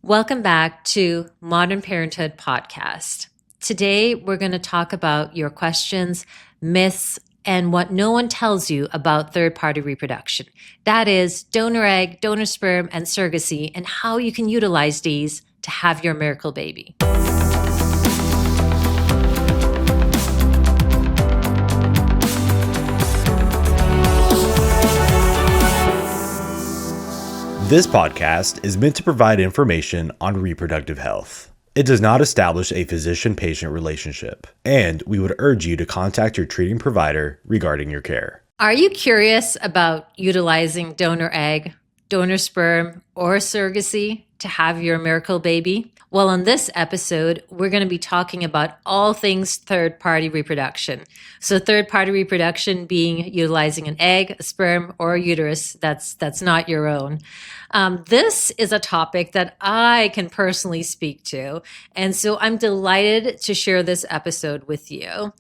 Welcome back to Modern Parenthood Podcast. Today, we're going to talk about your questions, myths, and what no one tells you about third-party reproduction. That is donor egg, donor sperm, and surrogacy, and how you can utilize these to have your miracle baby. This podcast is meant to provide information on reproductive health. It does not establish a physician-patient relationship, and we would urge you to contact your treating provider regarding your care. Are you curious about utilizing donor egg, donor sperm, or surrogacy to have your miracle baby? Well, on this episode, we're going to be talking about all things third-party reproduction. So third-party reproduction being utilizing an egg, a sperm, or a uterus that's not your own. This is a topic that I can personally speak to, and so I'm delighted to share this episode with you.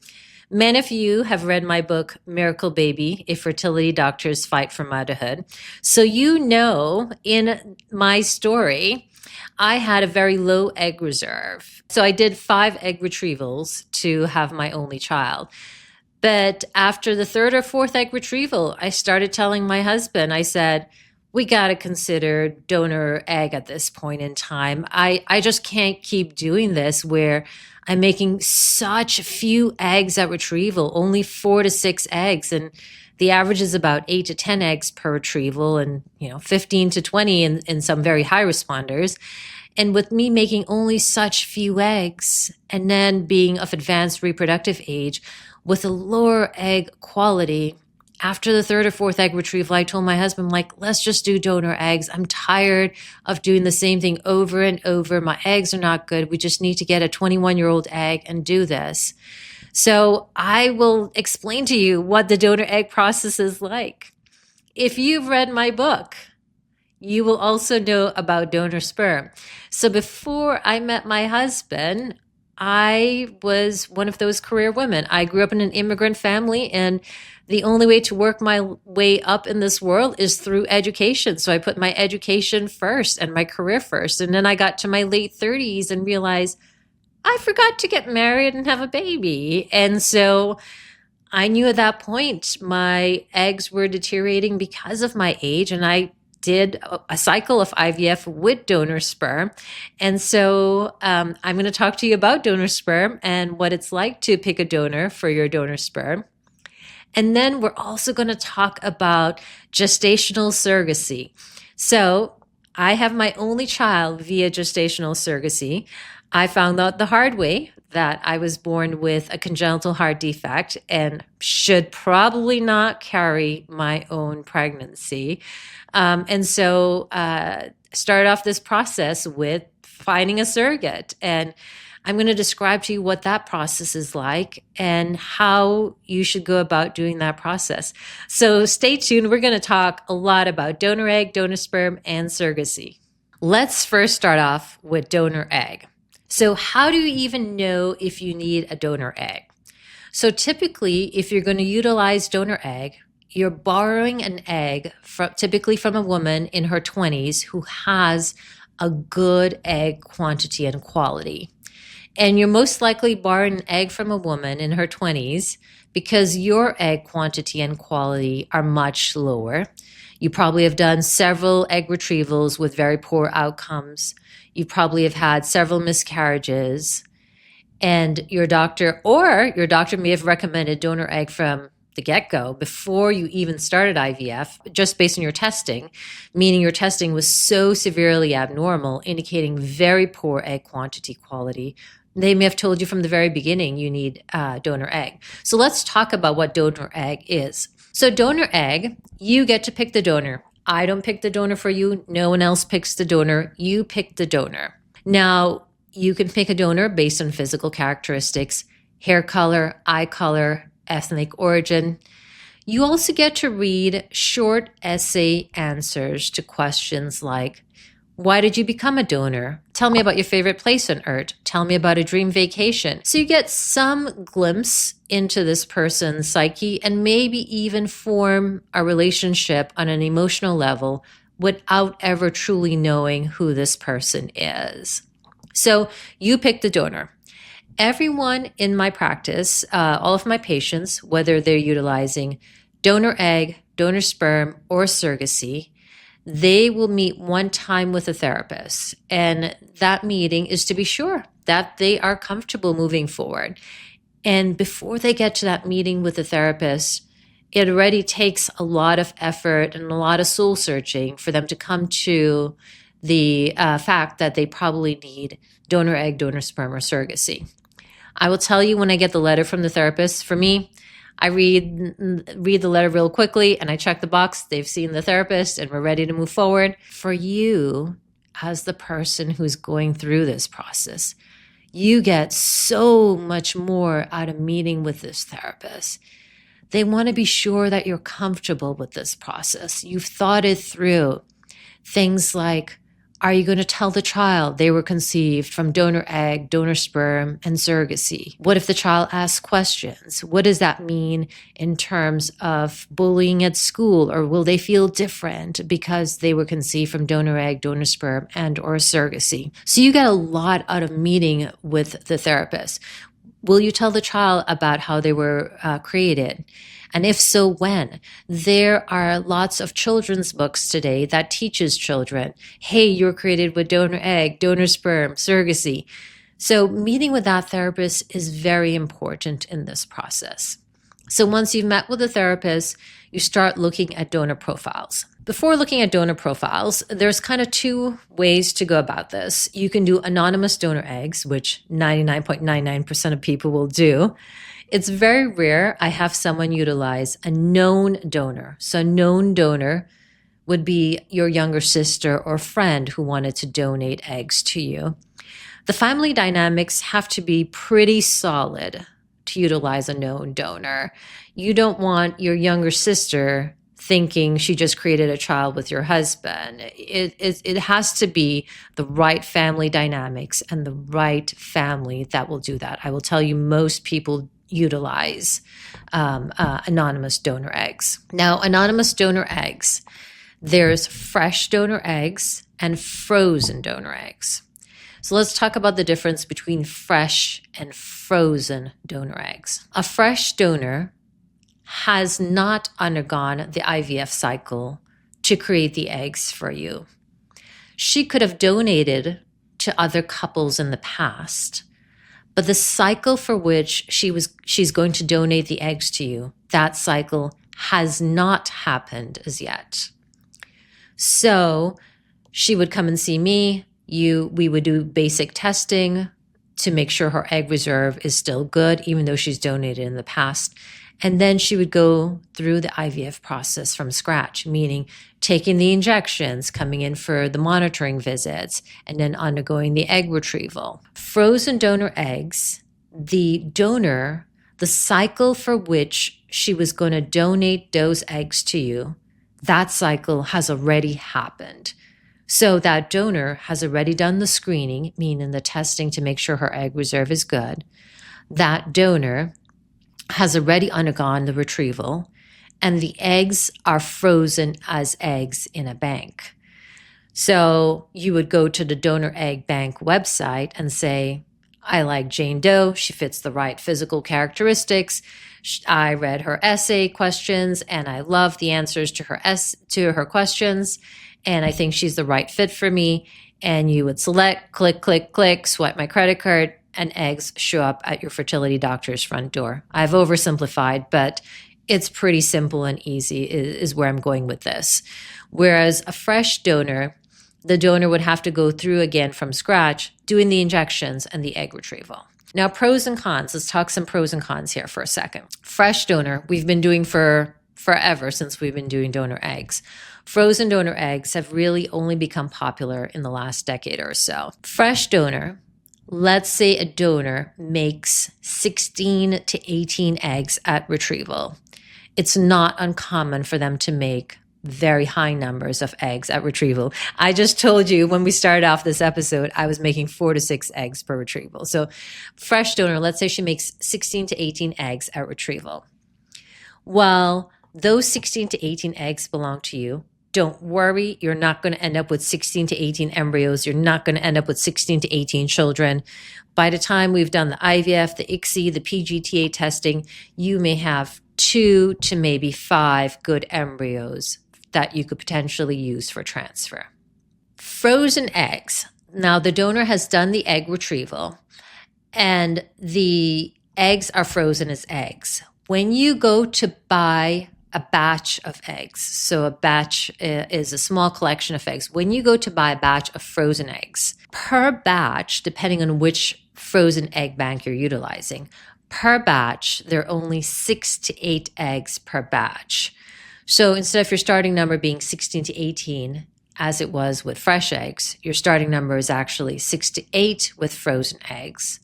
Many of you have read my book, Miracle Baby, A Fertility Doctor's Fight for Motherhood. So you know, in my story, I had a very low egg reserve. So I did 5 egg retrievals to have my only child. But after the 3rd or 4th egg retrieval, I started telling my husband, I said, we got to consider donor egg at this point in time. I just can't keep doing this where I'm making such few eggs at retrieval, only 4 to 6 eggs. And the average is about 8 to 10 eggs per retrieval and 15 to 20 in some very high responders. And with me making only such few eggs and then being of advanced reproductive age with a lower egg quality, after the 3rd or 4th egg retrieval, I told my husband, let's just do donor eggs. I'm tired of doing the same thing over and over. My eggs are not good. We just need to get a 21-year-old egg and do this. So I will explain to you what the donor egg process is like. If you've read my book, you will also know about donor sperm. So before I met my husband, I was one of those career women. I grew up in an immigrant family, and the only way to work my way up in this world is through education. So I put my education first and my career first. And then I got to my late 30s and realized I forgot to get married and have a baby. And so I knew at that point my eggs were deteriorating because of my age, and I did a cycle of IVF with donor sperm. And so I'm going to talk to you about donor sperm and what it's like to pick a donor for your donor sperm. And then we're also going to talk about gestational surrogacy. So I have my only child via gestational surrogacy. I found out the hard way that I was born with a congenital heart defect and should probably not carry my own pregnancy. And so started off this process with finding a surrogate. And I'm going to describe to you what that process is like and how you should go about doing that process. So stay tuned. We're going to talk a lot about donor egg, donor sperm, and surrogacy. Let's first start off with donor egg. So how do you even know if you need a donor egg? So typically, if you're going to utilize donor egg, you're borrowing an egg typically from a woman in her 20s who has a good egg quantity and quality. And you're most likely borrowing an egg from a woman in her 20s because your egg quantity and quality are much lower. You probably have done several egg retrievals with very poor outcomes. You probably have had several miscarriages, and your doctor may have recommended donor egg from the get-go before you even started IVF, just based on your testing, meaning your testing was so severely abnormal, indicating very poor egg quantity quality. They may have told you from the very beginning you need donor egg. So let's talk about what donor egg is. So donor egg, you get to pick the donor. I don't pick the donor for you. No one else picks the donor. You pick the donor. Now, you can pick a donor based on physical characteristics, hair color, eye color, ethnic origin. You also get to read short essay answers to questions like, why did you become a donor? Tell me about your favorite place on earth. Tell me about a dream vacation. So you get some glimpse into this person's psyche and maybe even form a relationship on an emotional level without ever truly knowing who this person is. So you pick the donor. Everyone in my practice, all of my patients, whether they're utilizing donor egg, donor sperm, or surrogacy, they will meet one time with a therapist. And that meeting is to be sure that they are comfortable moving forward. And before they get to that meeting with the therapist, it already takes a lot of effort and a lot of soul searching for them to come to the fact that they probably need donor egg, donor sperm, or surrogacy. I will tell you when I get the letter from the therapist, for me, I read the letter real quickly and I check the box. They've seen the therapist and we're ready to move forward. For you, as the person who's going through this process, you get so much more out of meeting with this therapist. They want to be sure that you're comfortable with this process. You've thought it through. Things like, are you going to tell the child they were conceived from donor egg, donor sperm, and surrogacy? What if the child asks questions? What does that mean in terms of bullying at school? Or will they feel different because they were conceived from donor egg, donor sperm, and or surrogacy? So you get a lot out of meeting with the therapist. Will you tell the child about how they were created? And if so, when? There are lots of children's books today that teaches children, hey, you were created with donor egg, donor sperm, surrogacy. So meeting with that therapist is very important in this process. So once you've met with a therapist, you start looking at donor profiles. Before looking at donor profiles, there's kind of two ways to go about this. You can do anonymous donor eggs, which 99.99% of people will do. It's very rare I have someone utilize a known donor. So a known donor would be your younger sister or friend who wanted to donate eggs to you. The family dynamics have to be pretty solid to utilize a known donor. You don't want your younger sister thinking she just created a child with your husband. It has to be the right family dynamics and the right family that will do that. I will tell you, most people utilize anonymous donor eggs. Now, anonymous donor eggs, there's fresh donor eggs and frozen donor eggs. So let's talk about the difference between fresh and frozen donor eggs. A fresh donor has not undergone the IVF cycle to create the eggs for you. She could have donated to other couples in the past, but the cycle for which she's going to donate the eggs to you, that cycle has not happened as yet. So she would come and see me. We would do basic testing to make sure her egg reserve is still good, even though she's donated in the past. And then she would go through the IVF process from scratch, meaning taking the injections, coming in for the monitoring visits, and then undergoing the egg retrieval. Frozen donor eggs, the donor, the cycle for which she was going to donate those eggs to you, that cycle has already happened. So that donor has already done the screening, meaning the testing to make sure her egg reserve is good. That donor has already undergone the retrieval, and the eggs are frozen as eggs in a bank. So you would go to the donor egg bank website and say, I like Jane Doe. She fits the right physical characteristics. I read her essay questions and I love the answers to her questions. And I think she's the right fit for me. And you would select, click, click, click, swipe my credit card, and eggs show up at your fertility doctor's front door. I've oversimplified, but it's pretty simple and easy is where I'm going with this. Whereas a fresh donor, the donor would have to go through again from scratch, doing the injections and the egg retrieval. Now, pros and cons. Let's talk some pros and cons here for a second. Fresh donor, we've been doing for forever since we've been doing donor eggs. Frozen donor eggs have really only become popular in the last decade or so. Fresh donor, let's say a donor makes 16 to 18 eggs at retrieval. It's not uncommon for them to make very high numbers of eggs at retrieval. I just told you when we started off this episode, I was making 4 to 6 eggs per retrieval. So fresh donor, let's say she makes 16 to 18 eggs at retrieval. Well, those 16 to 18 eggs belong to you. don't worry, you're not going to end up with 16 to 18 embryos. You're not going to end up with 16 to 18 children. By the time we've done the IVF, the ICSI, the PGTA testing, you may have 2 to maybe 5 good embryos that you could potentially use for transfer. Frozen eggs. Now, the donor has done the egg retrieval, and the eggs are frozen as eggs. When you go to buy a batch of eggs, so a batch is a small collection of eggs. When you go to buy a batch of frozen eggs, per batch, depending on which frozen egg bank you're utilizing, per batch, there are only 6 to 8 eggs per batch. So instead of your starting number being 16 to 18, as it was with fresh eggs, your starting number is actually 6 to 8 with frozen eggs.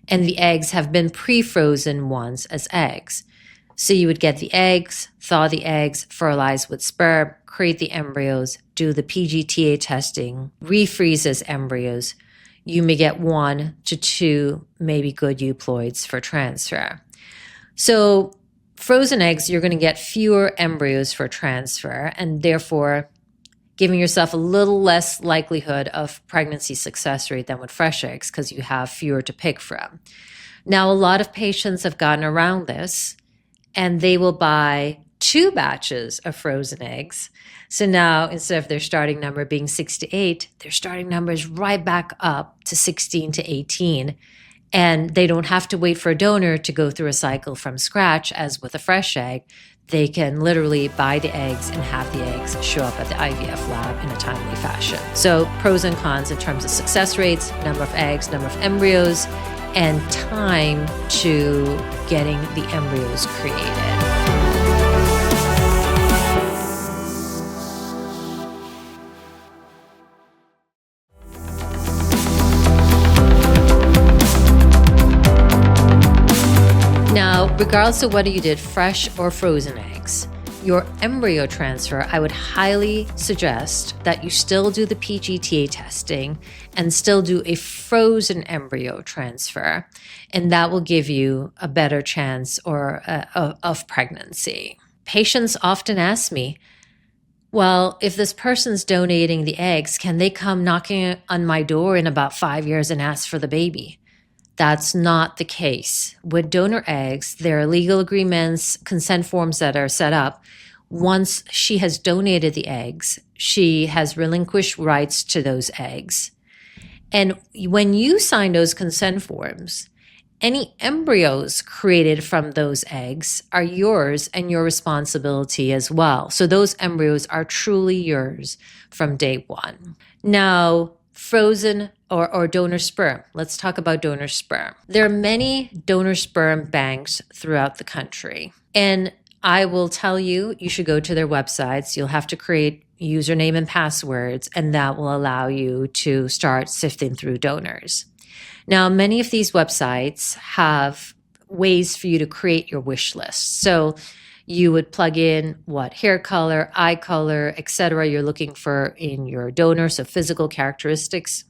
And the eggs have been pre-frozen once as eggs. So you would get the eggs, thaw the eggs, fertilize with sperm, create the embryos, do the PGTA testing, refreeze as embryos. You may get 1 to 2 maybe good euploids for transfer. So frozen eggs, you're going to get fewer embryos for transfer, and therefore giving yourself a little less likelihood of pregnancy success rate than with fresh eggs because you have fewer to pick from. Now, a lot of patients have gotten around this, and they will buy 2 batches of frozen eggs. So now, instead of their starting number being 6 to 8, their starting number is right back up to 16 to 18. And they don't have to wait for a donor to go through a cycle from scratch as with a fresh egg. They can literally buy the eggs and have the eggs show up at the IVF lab in a timely fashion. So pros and cons in terms of success rates, number of eggs, number of embryos, and time to getting the embryos created. Now, regardless of whether you did fresh or frozen eggs, your embryo transfer, I would highly suggest that you still do the PGTA testing and still do a frozen embryo transfer, and that will give you a better chance of pregnancy. Patients often ask me, well, if this person's donating the eggs, can they come knocking on my door in about 5 years and ask for the baby? That's not the case. With donor eggs, there are legal agreements, consent forms that are set up. Once she has donated the eggs, she has relinquished rights to those eggs. And when you sign those consent forms, any embryos created from those eggs are yours and your responsibility as well. So those embryos are truly yours from day one. Now, frozen or donor sperm. Let's talk about donor sperm. There are many donor sperm banks throughout the country. And I will tell you, you should go to their websites. You'll have to create username and passwords, and that will allow you to start sifting through donors. Now, many of these websites have ways for you to create your wish list. So you would plug in what hair color, eye color, etc. you're looking for in your donor, so physical characteristics.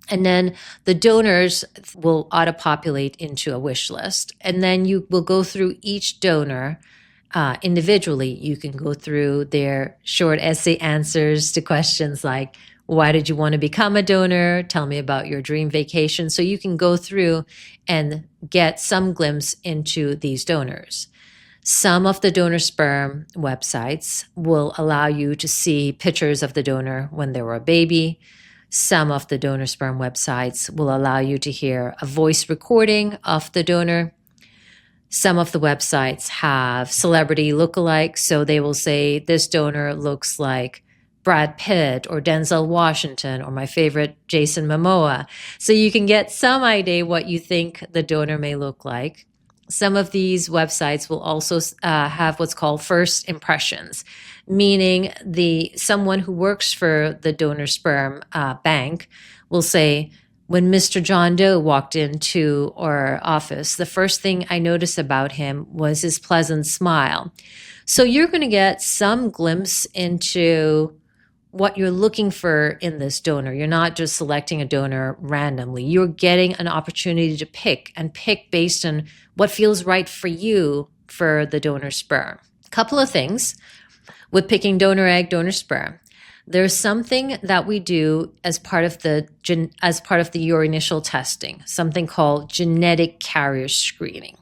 And then the donors will auto-populate into a wish list. And then you will go through each donor individually. You can go through their short essay answers to questions like, why did you want to become a donor? Tell me about your dream vacation. So you can go through and get some glimpse into these donors. Some of the donor sperm websites will allow you to see pictures of the donor when they were a baby. Some of the donor sperm websites will allow you to hear a voice recording of the donor. Some of the websites have celebrity lookalikes, so they will say this donor looks like Brad Pitt or Denzel Washington or my favorite Jason Momoa. So you can get some idea what you think the donor may look like. Some of these websites will also have what's called first impressions, meaning someone who works for the donor sperm bank will say, when Mr. John Doe walked into our office, the first thing I noticed about him was his pleasant smile. So you're going to get some glimpse into what you're looking for in this donor. You're not just selecting a donor randomly. You're getting an opportunity to pick based on what feels right for you for the donor sperm. Couple of things. with picking donor egg, donor sperm, there's something that we do as part of your initial testing, something called genetic carrier screening.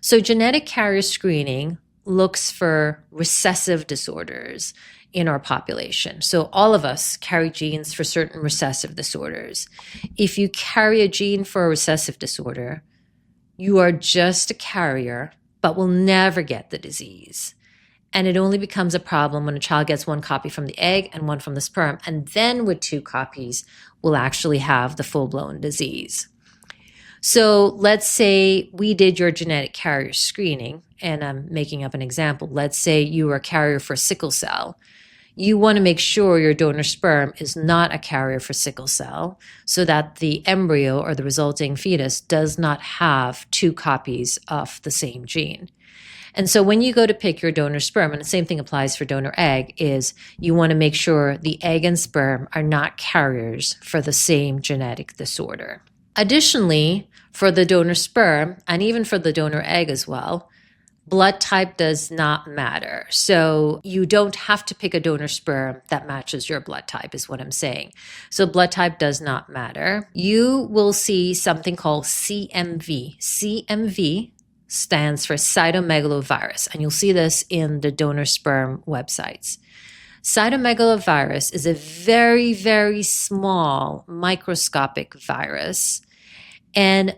So genetic carrier screening looks for recessive disorders in our population. So all of us carry genes for certain recessive disorders. If you carry a gene for a recessive disorder, you are just a carrier, but will never get the disease. And it only becomes a problem when a child gets one copy from the egg and one from the sperm. And then with 2 copies, will actually have the full-blown disease. So let's say we did your genetic carrier screening, and I'm making up an example. Let's say you are a carrier for sickle cell. You want to make sure your donor sperm is not a carrier for sickle cell so that the embryo or the resulting fetus does not have 2 copies of the same gene. And so when you go to pick your donor sperm, and the same thing applies for donor egg, is you want to make sure the egg and sperm are not carriers for the same genetic disorder. Additionally, for the donor sperm, and even for the donor egg as well, blood type does not matter. So you don't have to pick a donor sperm that matches your blood type, is what I'm saying. So blood type does not matter. You will see something called CMV. CMV stands for cytomegalovirus, and you'll see this in the donor sperm websites. Cytomegalovirus is a very, very small microscopic virus. And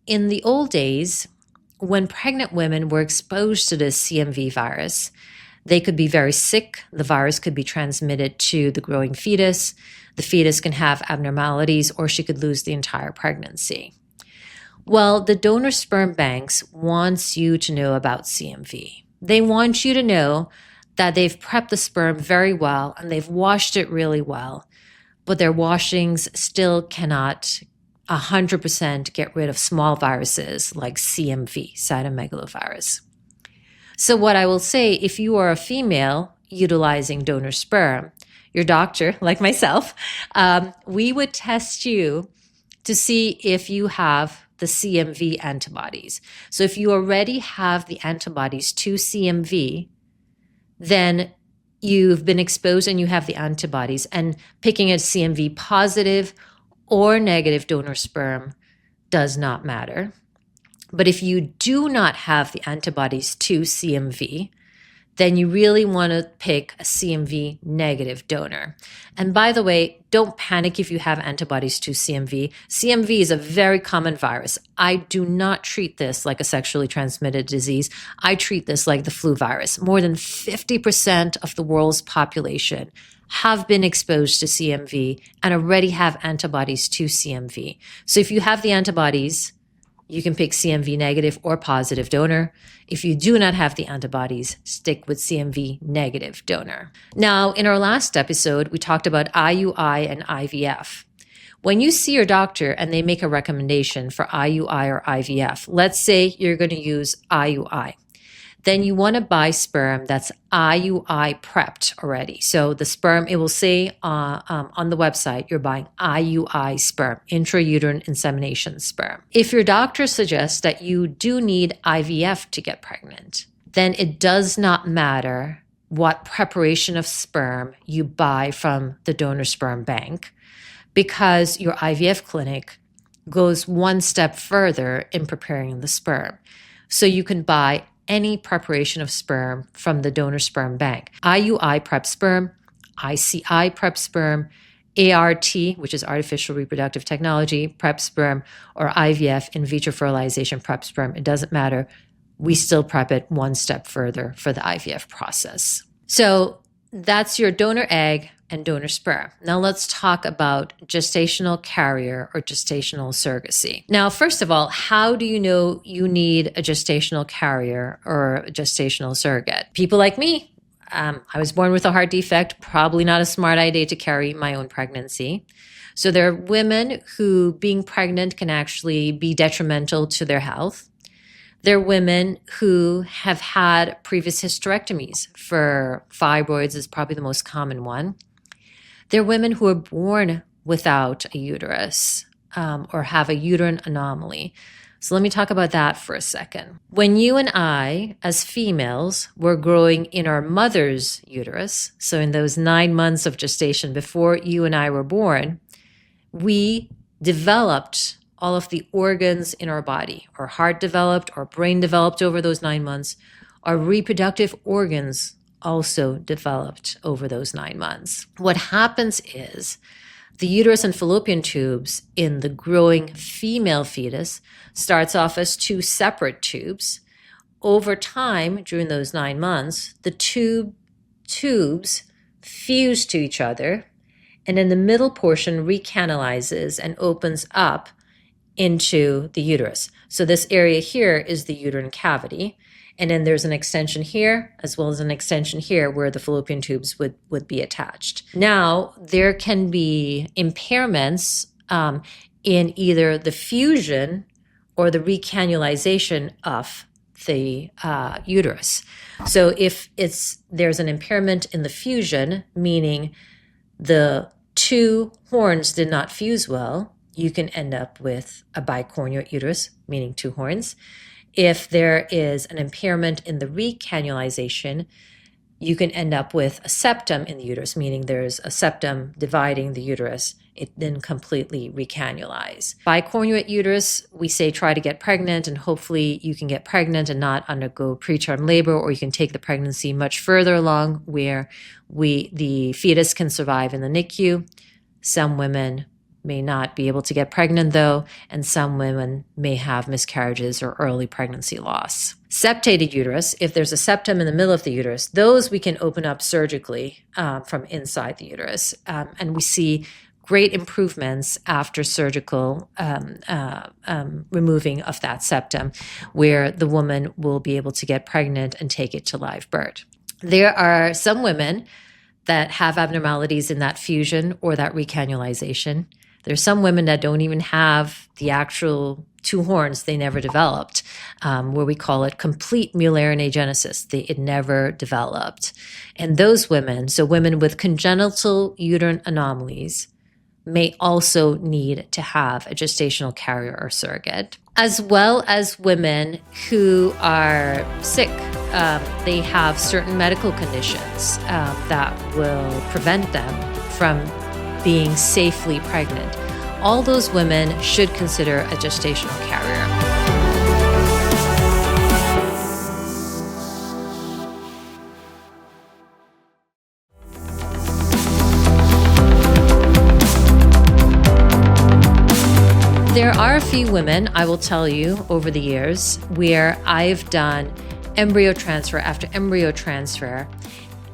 in the old days, when pregnant women were exposed to this CMV virus, they could be very sick. The virus could be transmitted to the growing fetus. The fetus can have abnormalities, or she could lose the entire pregnancy. Well, the donor sperm banks wants you to know about CMV. They want you to know that they've prepped the sperm very well and they've washed it really well, but their washings still cannot 100% get rid of small viruses like CMV, cytomegalovirus. So what I will say, if you are a female utilizing donor sperm, your doctor, like myself, we would test you to see if you have the CMV antibodies. So if you already have the antibodies to CMV, then you've been exposed and you have the antibodies, and picking a CMV positive or negative donor sperm does not matter. But if you do not have the antibodies to CMV, then you really want to pick a CMV negative donor. And by the way, don't panic if you have antibodies to CMV. CMV is a very common virus. I do not treat this like a sexually transmitted disease. I treat this like the flu virus. More than 50% of the world's population have been exposed to CMV and already have antibodies to CMV. So if you have the antibodies, you can pick CMV negative or positive donor. If you do not have the antibodies, stick with CMV negative donor. Now, in our last episode, we talked about IUI and IVF. When you see your doctor and they make a recommendation for IUI or IVF, let's say you're going to use IUI, then you want to buy sperm that's IUI prepped already. So the sperm, it will say on the website, you're buying IUI sperm, intrauterine insemination sperm. If your doctor suggests that you do need IVF to get pregnant, then it does not matter what preparation of sperm you buy from the donor sperm bank, because your IVF clinic goes one step further in preparing the sperm. So you can buy any preparation of sperm from the donor sperm bank. IUI prep sperm, ICI prep sperm, ART, which is artificial reproductive technology, prep sperm, or IVF, in vitro fertilization prep sperm. It doesn't matter. We still prep it one step further for the IVF process. So that's your donor egg and donor sperm. Now let's talk about gestational carrier or gestational surrogacy. Now, first of all, how do you know you need a gestational carrier or a gestational surrogate? People like me, I was born with a heart defect, probably not a smart idea to carry my own pregnancy. So there are women who being pregnant can actually be detrimental to their health. There are women who have had previous hysterectomies. For fibroids is probably the most common one. There are women who are born without a uterus or have a uterine anomaly. So let me talk about that for a second. When you and I, as females, were growing in our mother's uterus, so in those 9 months of gestation before you and I were born, we developed all of the organs in our body. Our heart developed, our brain developed over those 9 months. Our reproductive organs also developed over those 9 months. What happens is the uterus and fallopian tubes in the growing female fetus starts off as 2 separate tubes. Over time, during those 9 months, the tubes fuse to each other, and then the middle portion recanalizes and opens up into the uterus. So this area here is the uterine cavity. And then there's an extension here, as well as an extension here where the fallopian tubes would be attached. Now, there can be impairments in either the fusion or the recanalization of the uterus. So if there's an impairment in the fusion, meaning the 2 horns did not fuse well, you can end up with a bicornuate uterus, meaning 2 horns. If there is an impairment in the recanalization, you can end up with a septum in the uterus, meaning there's a septum dividing the uterus. It then completely recanalize. Bicornuate uterus, we say try to get pregnant, and hopefully you can get pregnant and not undergo preterm labor, or you can take the pregnancy much further along where the fetus can survive in the NICU. Some women may not be able to get pregnant though, and some women may have miscarriages or early pregnancy loss. Septated uterus, if there's a septum in the middle of the uterus, those we can open up surgically from inside the uterus. And we see great improvements after surgical removing of that septum, where the woman will be able to get pregnant and take it to live birth. There are some women that have abnormalities in that fusion or that recanalization. There's some women that don't even have the actual 2 horns they never developed, where we call it complete Mullerian agenesis. It never developed. And those women, so women with congenital uterine anomalies, may also need to have a gestational carrier or surrogate, as well as women who are sick. They have certain medical conditions that will prevent them from being safely pregnant. All those women should consider a gestational carrier. There are a few women, I will tell you, over the years where I've done embryo transfer after embryo transfer,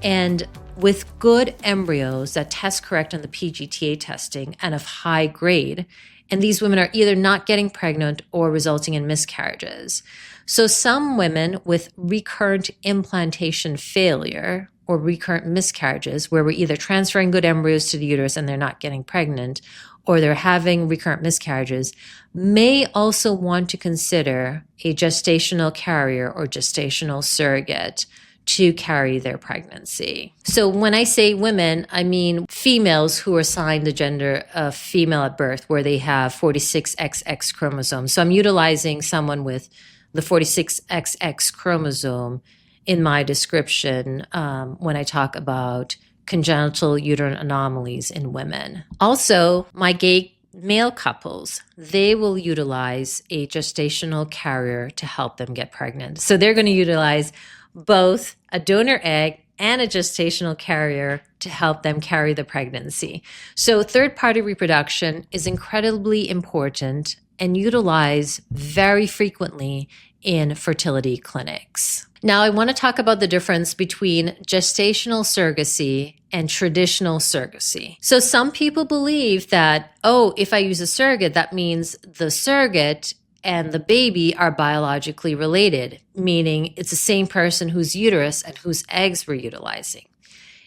and with good embryos that test correct on the PGTA testing and of high grade, and these women are either not getting pregnant or resulting in miscarriages. So some women with recurrent implantation failure or recurrent miscarriages, where we're either transferring good embryos to the uterus and they're not getting pregnant, or they're having recurrent miscarriages, may also want to consider a gestational carrier or gestational surrogate to carry their pregnancy. So when I say women, I mean females who are assigned the gender of female at birth, where they have 46XX chromosomes. So I'm utilizing someone with the 46XX chromosome in my description when I talk about congenital uterine anomalies in women. Also, my gay male couples, they will utilize a gestational carrier to help them get pregnant. So they're going to utilize both a donor egg and a gestational carrier to help them carry the pregnancy. So third-party reproduction is incredibly important and utilized very frequently in fertility clinics. Now, I want to talk about the difference between gestational surrogacy and traditional surrogacy. So some people believe that, if I use a surrogate, that means the surrogate and the baby are biologically related, meaning it's the same person whose uterus and whose eggs we're utilizing.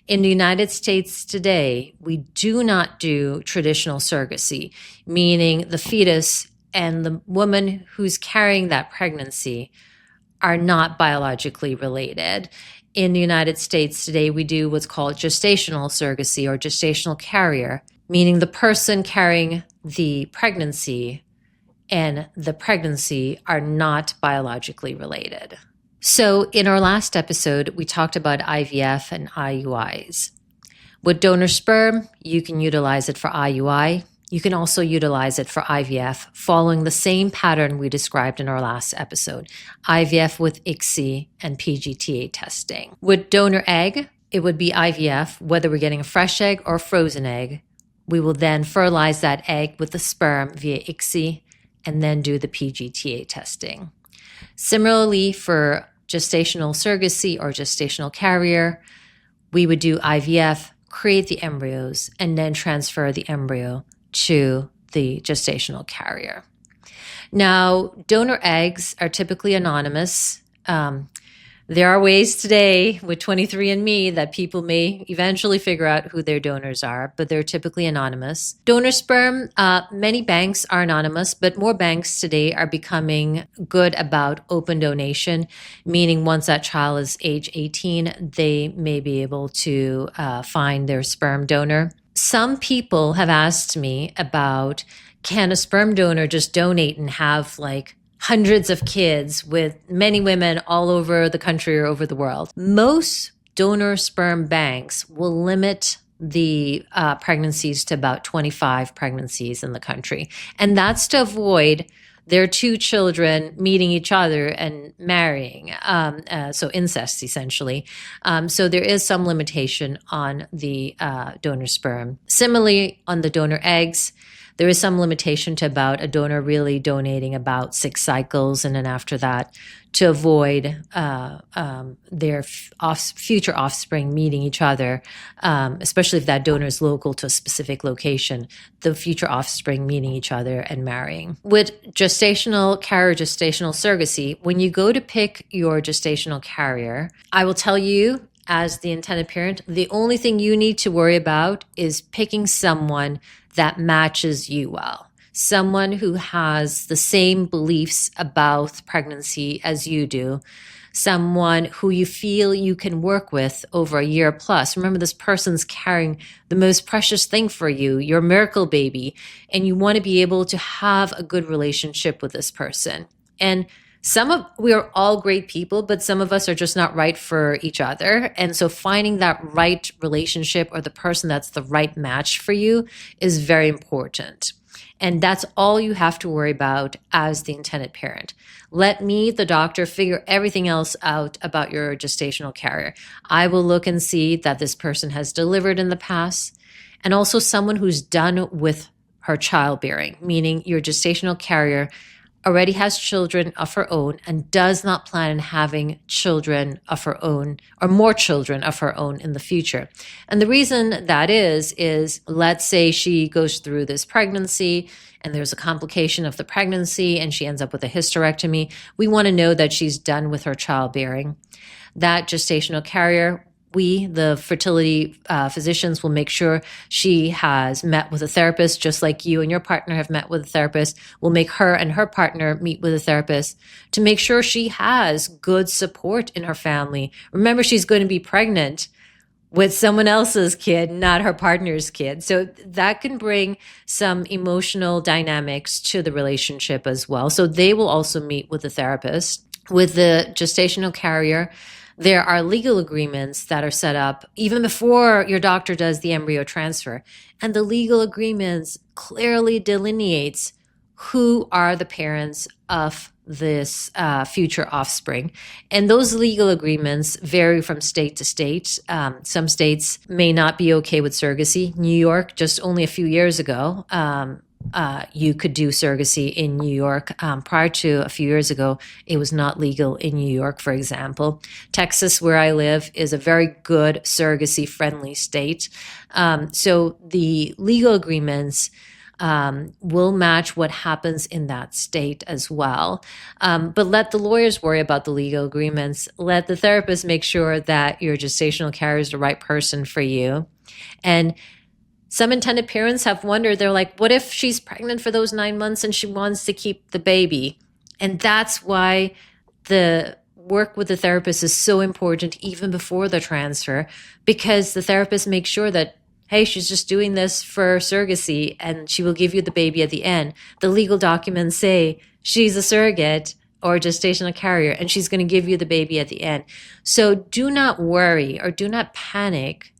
In the United States today, we do not do traditional surrogacy, meaning the fetus and the woman who's carrying that pregnancy are not biologically related. In the United States today, we do what's called gestational surrogacy or gestational carrier, meaning the person carrying the pregnancy and the pregnancy are not biologically related. So in our last episode, we talked about IVF and IUIs. With donor sperm, you can utilize it for IUI. You can also utilize it for IVF, following the same pattern we described in our last episode, IVF with ICSI and PGTA testing. With donor egg, it would be IVF, whether we're getting a fresh egg or a frozen egg. We will then fertilize that egg with the sperm via ICSI and then do the PGTA testing. Similarly, for gestational surrogacy or gestational carrier, we would do IVF, create the embryos, and then transfer the embryo to the gestational carrier. Now, donor eggs are typically anonymous. There are ways today with 23andMe that people may eventually figure out who their donors are, but they're typically anonymous. Donor sperm, many banks are anonymous, but more banks today are becoming good about open donation, meaning once that child is age 18, they may be able to find their sperm donor. Some people have asked me about, can a sperm donor just donate and have like hundreds of kids with many women all over the country or over the world? Most donor sperm banks will limit the pregnancies to about 25 pregnancies in the country. And that's to avoid their two children meeting each other and marrying, so incest essentially. So there is some limitation on the donor sperm. Similarly, on the donor eggs, there is some limitation to about a donor really donating about 6 cycles, and then after that, to avoid their future offspring meeting each other, especially if that donor is local to a specific location, the future offspring meeting each other and marrying. With gestational carrier, gestational surrogacy, when you go to pick your gestational carrier, I will tell you, as the intended parent, the only thing you need to worry about is picking someone that matches you well. Someone who has the same beliefs about pregnancy as you do, someone who you feel you can work with over a year plus. Remember, this person's carrying the most precious thing for you, your miracle baby, and you want to be able to have a good relationship with this person. And we are all great people, but some of us are just not right for each other. And so finding that right relationship or the person that's the right match for you is very important. And that's all you have to worry about as the intended parent. Let me, the doctor, figure everything else out about your gestational carrier. I will look and see that this person has delivered in the past, and also someone who's done with her childbearing, meaning your gestational carrier already has children of her own and does not plan on having children of her own or more children of her own in the future. And the reason that is let's say she goes through this pregnancy and there's a complication of the pregnancy and she ends up with a hysterectomy. We want to know that she's done with her childbearing. That gestational carrier, we, the fertility physicians, will make sure she has met with a therapist, just like you and your partner have met with a therapist. We'll make her and her partner meet with a therapist to make sure she has good support in her family. Remember, she's going to be pregnant with someone else's kid, not her partner's kid. So that can bring some emotional dynamics to the relationship as well. So they will also meet with a therapist. With the gestational carrier, there are legal agreements that are set up even before your doctor does the embryo transfer. And the legal agreements clearly delineates who are the parents of this future offspring. And those legal agreements vary from state to state. Some states may not be okay with surrogacy. New York, just only a few years ago, you could do surrogacy in New York. Prior to a few years ago, it was not legal in New York, for example. Texas, where I live, is a very good surrogacy-friendly state. So the legal agreements will match what happens in that state as well. But let the lawyers worry about the legal agreements. Let the therapist make sure that your gestational carrier is the right person for you. And some intended parents have wondered, they're like, what if she's pregnant for those 9 months and she wants to keep the baby? And that's why the work with the therapist is so important even before the transfer, because the therapist makes sure that hey, she's just doing this for surrogacy and she will give you the baby at the end. The legal documents say she's a surrogate or a gestational carrier and she's going to give you the baby at the end. So do not worry or do not panic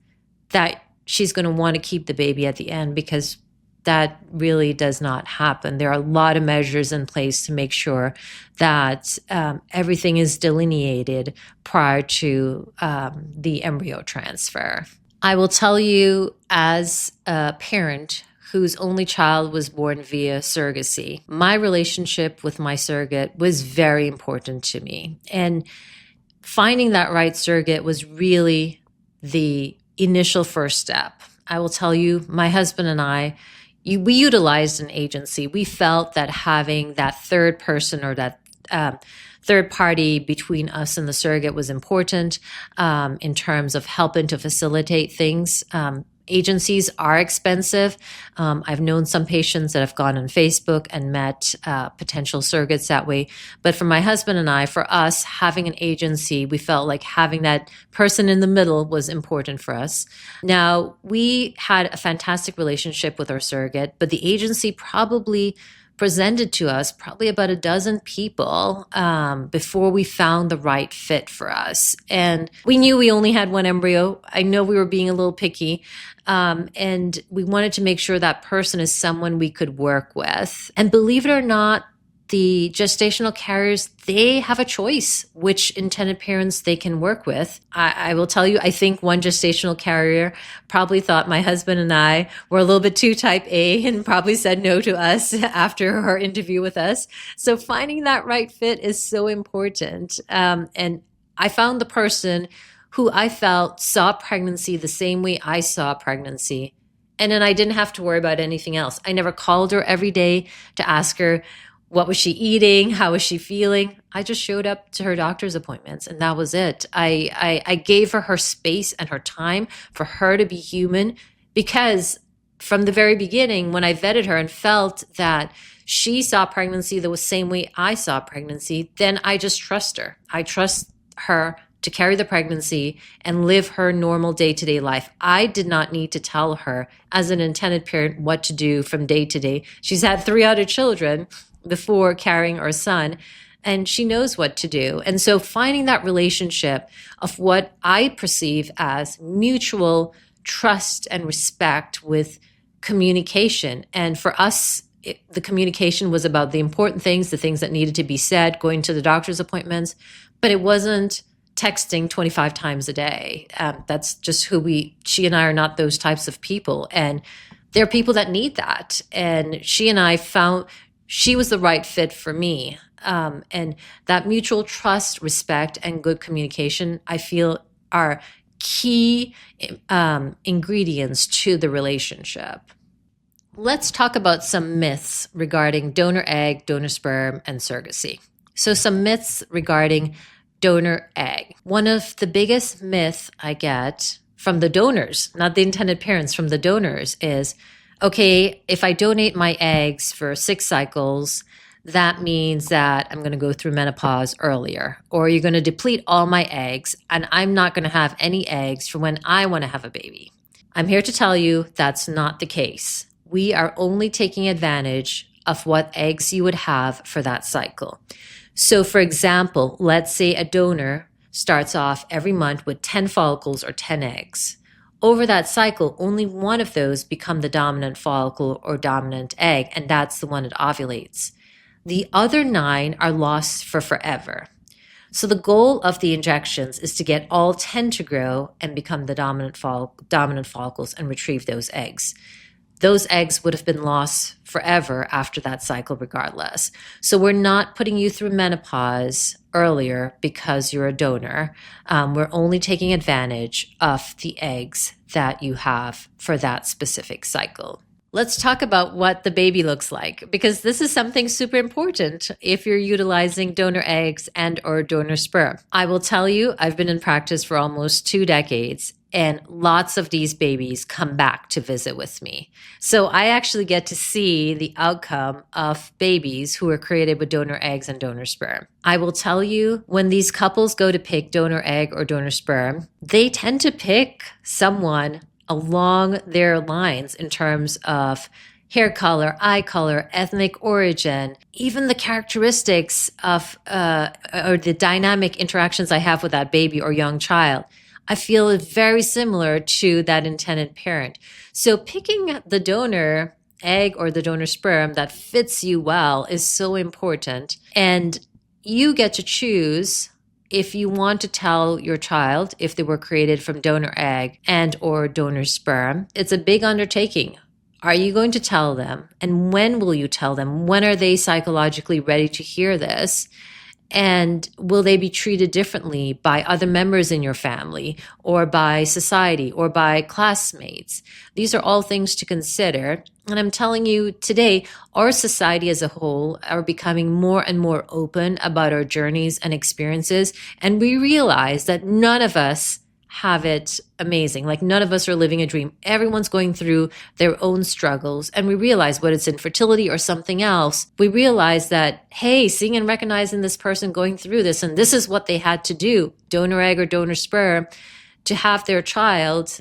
that she's going to want to keep the baby at the end, because that really does not happen. There are a lot of measures in place to make sure that everything is delineated prior to the embryo transfer. I will tell you, as a parent whose only child was born via surrogacy, my relationship with my surrogate was very important to me. And finding that right surrogate was really the initial first step. I will tell you, my husband and I, we utilized an agency. We felt that having that third person or that third party between us and the surrogate was important in terms of helping to facilitate things. Agencies are expensive. I've known some patients that have gone on Facebook and met potential surrogates that way. But for my husband and I, for us, having an agency, we felt like having that person in the middle was important for us. Now, we had a fantastic relationship with our surrogate, but the agency probably presented to us probably about a dozen people before we found the right fit for us. And we knew we only had one embryo. I know we were being a little picky. And we wanted to make sure that person is someone we could work with. And believe it or not, the gestational carriers, they have a choice which intended parents they can work with. I will tell you, I think one gestational carrier probably thought my husband and I were a little bit too type A and probably said no to us after her interview with us. So finding that right fit is so important. And I found the person who I felt saw pregnancy the same way I saw pregnancy. And then I didn't have to worry about anything else. I never called her every day to ask her, what was she eating? How was she feeling? I just showed up to her doctor's appointments and that was it. I gave her space and her time for her to be human, because from the very beginning, when I vetted her and felt that she saw pregnancy the same way I saw pregnancy, then I just trust her. I trust her to carry the pregnancy and live her normal day-to-day life. I did not need to tell her as an intended parent what to do from day to day. She's had 3 other children before carrying our son, and she knows what to do. And so finding that relationship of what I perceive as mutual trust and respect with communication. And for us, the communication was about the important things, the things that needed to be said, going to the doctor's appointments, but it wasn't texting 25 times a day. That's just she and I are not those types of people. And there are people that need that. And she and I found she was the right fit for me. And that mutual trust, respect, and good communication, I feel, are key ingredients to the relationship. Let's talk about some myths regarding donor egg, donor sperm, and surrogacy. So some myths regarding donor egg. One of the biggest myths I get from the donors, not the intended parents, from the donors is, okay, if I donate my eggs for 6 cycles, that means that I'm going to go through menopause earlier, or you're going to deplete all my eggs and I'm not going to have any eggs for when I want to have a baby. I'm here to tell you that's not the case. We are only taking advantage of what eggs you would have for that cycle. So for example, let's say a donor starts off every month with 10 follicles or 10 eggs. Over that cycle, only one of those become the dominant follicle or dominant egg, and that's the one that ovulates. The other 9 are lost for forever. So the goal of the injections is to get all 10 to grow and become the dominant follicles and retrieve those eggs. Those eggs would have been lost forever after that cycle regardless. So we're not putting you through menopause earlier because you're a donor. We're only taking advantage of the eggs that you have for that specific cycle. Let's talk about what the baby looks like, because this is something super important if you're utilizing donor eggs and or donor sperm. I will tell you, I've been in practice for almost 2 decades, and lots of these babies come back to visit with me. So I actually get to see the outcome of babies who are created with donor eggs and donor sperm. I will tell you, when these couples go to pick donor egg or donor sperm, they tend to pick someone along their lines in terms of hair color, eye color, ethnic origin, even the characteristics of or the dynamic interactions I have with that baby or young child, I feel is very similar to that intended parent. So picking the donor egg or the donor sperm that fits you well is so important. And you get to choose if you want to tell your child if they were created from donor egg and or donor sperm. It's a big undertaking. Are you going to tell them? And when will you tell them? When are they psychologically ready to hear this? And will they be treated differently by other members in your family or by society or by classmates? These are all things to consider. And I'm telling you today, our society as a whole are becoming more and more open about our journeys and experiences. And we realize that none of us have it amazing. Like none of us are living a dream. Everyone's going through their own struggles. And we realize whether it's infertility or something else, we realize that, hey, seeing and recognizing this person going through this, and this is what they had to do, donor egg or donor sperm, to have their child,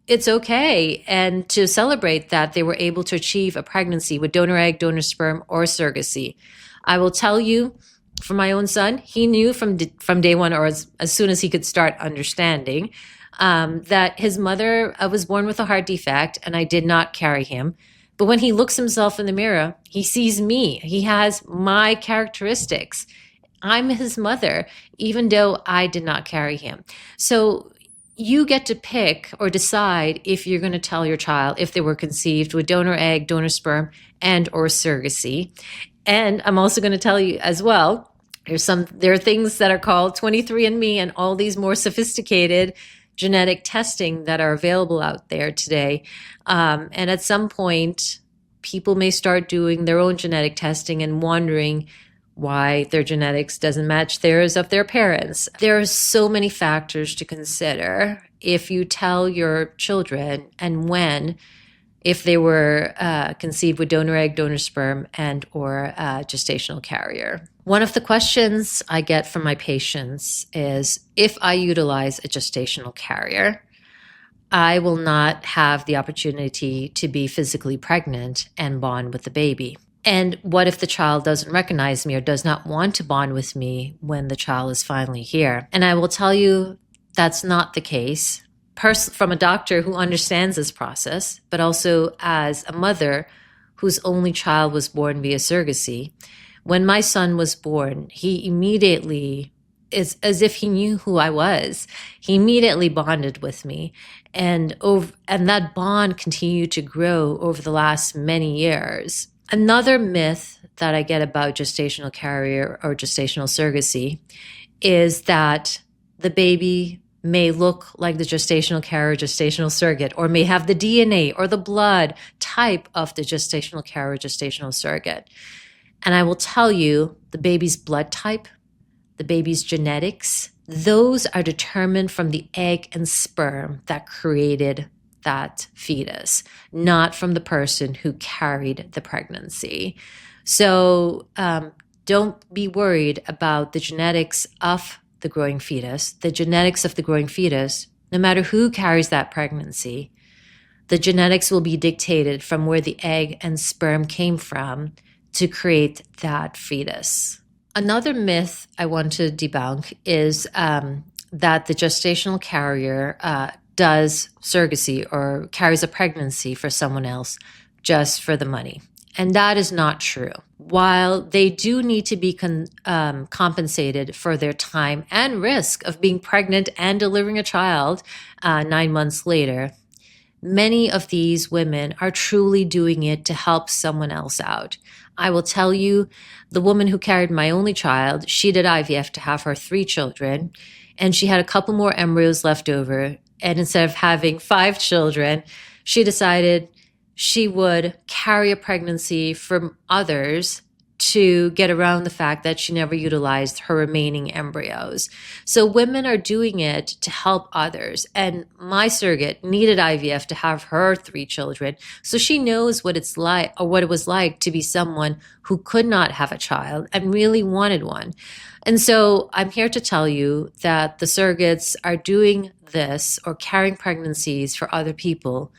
it's okay. And to celebrate that they were able to achieve a pregnancy with donor egg, donor sperm, or surrogacy. I will tell you, for my own son, he knew from day one, or as soon as he could start understanding, that his mother was born with a heart defect and I did not carry him. But when he looks himself in the mirror, he sees me. He has my characteristics. I'm his mother, even though I did not carry him. So you get to pick or decide if you're going to tell your child if they were conceived with donor egg, donor sperm, and or surrogacy. And I'm also going to tell you as well, there are things that are called 23andMe and all these more sophisticated genetic testing that are available out there today. And at some point, people may start doing their own genetic testing and wondering why their genetics doesn't match theirs of their parents. There are so many factors to consider if you tell your children and when, if they were conceived with donor egg, donor sperm, and or gestational carrier. One of the questions I get from my patients is, if I utilize a gestational carrier, I will not have the opportunity to be physically pregnant and bond with the baby. And what if the child doesn't recognize me or does not want to bond with me when the child is finally here? And I will tell you that's not the case. From a doctor who understands this process, but also as a mother whose only child was born via surrogacy. When my son was born, he immediately, it's as if he knew who I was. He immediately bonded with me. And that bond continued to grow over the last many years. Another myth that I get about gestational carrier or gestational surrogacy is that the baby may look like the gestational carrier, gestational surrogate, or may have the DNA or the blood type of the gestational carrier, gestational surrogate. And I will tell you, the baby's blood type, the baby's genetics, those are determined from the egg and sperm that created that fetus, not from the person who carried the pregnancy. So don't be worried about the genetics of the growing fetus. The genetics of the growing fetus, no matter who carries that pregnancy, the genetics will be dictated from where the egg and sperm came from to create that fetus. Another myth I want to debunk is that the gestational carrier does surrogacy or carries a pregnancy for someone else just for the money. And that is not true. While they do need to be compensated for their time and risk of being pregnant and delivering a child 9 months later, many of these women are truly doing it to help someone else out. I will tell you, the woman who carried my only child, she did IVF to have her 3 children, and she had a couple more embryos left over. And instead of having 5 children, she decided she would carry a pregnancy from others to get around the fact that she never utilized her remaining embryos. So women are doing it to help others. And my surrogate needed IVF to have her 3 children. So she knows what it's like, or what it was like, to be someone who could not have a child and really wanted one. And so I'm here to tell you that the surrogates are doing this or carrying pregnancies for other people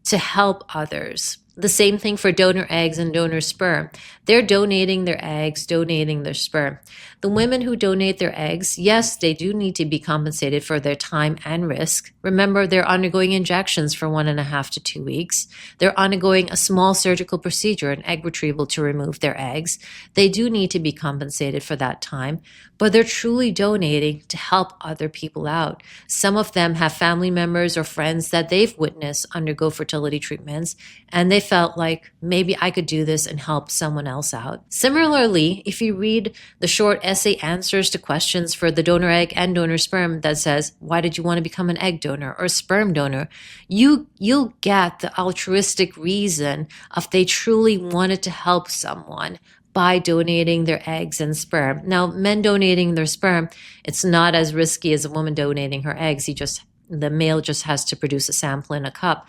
to help others. The same thing for donor eggs and donor sperm. They're donating their eggs, donating their sperm. The women who donate their eggs, yes, they do need to be compensated for their time and risk. Remember, they're undergoing injections for 1.5 to 2 weeks. They're undergoing a small surgical procedure, an egg retrieval, to remove their eggs. They do need to be compensated for that time, but they're truly donating to help other people out. Some of them have family members or friends that they've witnessed undergo fertility treatments, and they felt like maybe I could do this and help someone else out. Similarly, if you read the short essay answers to questions for the donor egg and donor sperm that says, why did you want to become an egg donor or sperm donor? You'll get the altruistic reason of they truly wanted to help someone by donating their eggs and sperm. Now, men donating their sperm, it's not as risky as a woman donating her eggs. The male just has to produce a sample in a cup.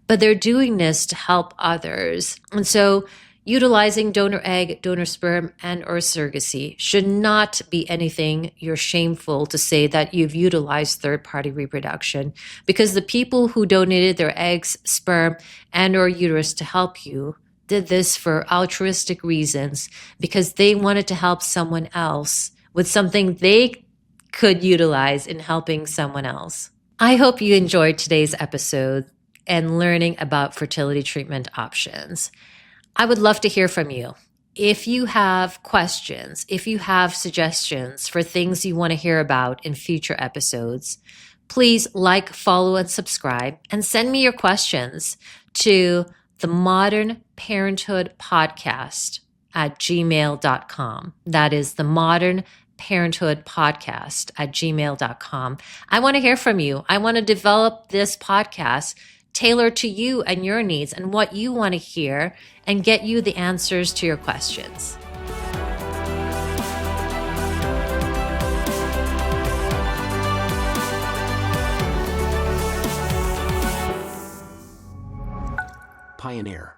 But they're doing this to help others. And so utilizing donor egg, donor sperm, and or surrogacy should not be anything you're shameful to say that you've utilized third-party reproduction, because the people who donated their eggs, sperm, and or uterus to help you did this for altruistic reasons, because they wanted to help someone else with something they could utilize in helping someone else. I hope you enjoyed today's episode and learning about fertility treatment options. I would love to hear from you. If you have questions, if you have suggestions for things you want to hear about in future episodes, please like, follow, and subscribe, and send me your questions to themodernparenthoodpodcast at gmail.com. That is themodernparenthoodpodcast at gmail.com. I want to hear from you. I want to develop this podcast tailored to you and your needs and what you want to hear, and get you the answers to your questions. Pioneer.